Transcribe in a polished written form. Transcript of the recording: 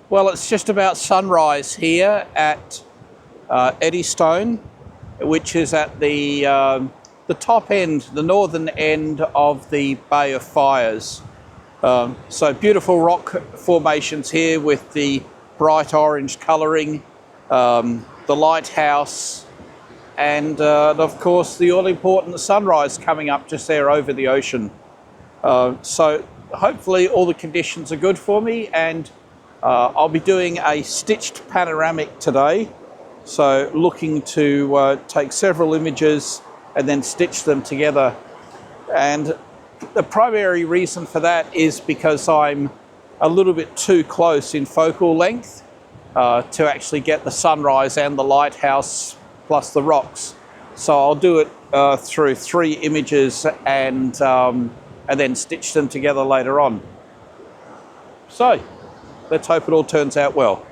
Well, it's just about sunrise here at Eddystone, which is at the top end, the northern end of the Bay of Fires. So beautiful rock formations here with the bright orange colouring, the lighthouse, and of course the all-important sunrise coming up just there over the ocean. So hopefully all the conditions are good for me, and I'll be doing a stitched panoramic today. So looking to take several images and then stitch them together. And the primary reason for that is because I'm a little bit too close in focal length to actually get the sunrise and the lighthouse plus the rocks. So I'll do it through 3 images and then stitch them together later on. So let's hope it all turns out well.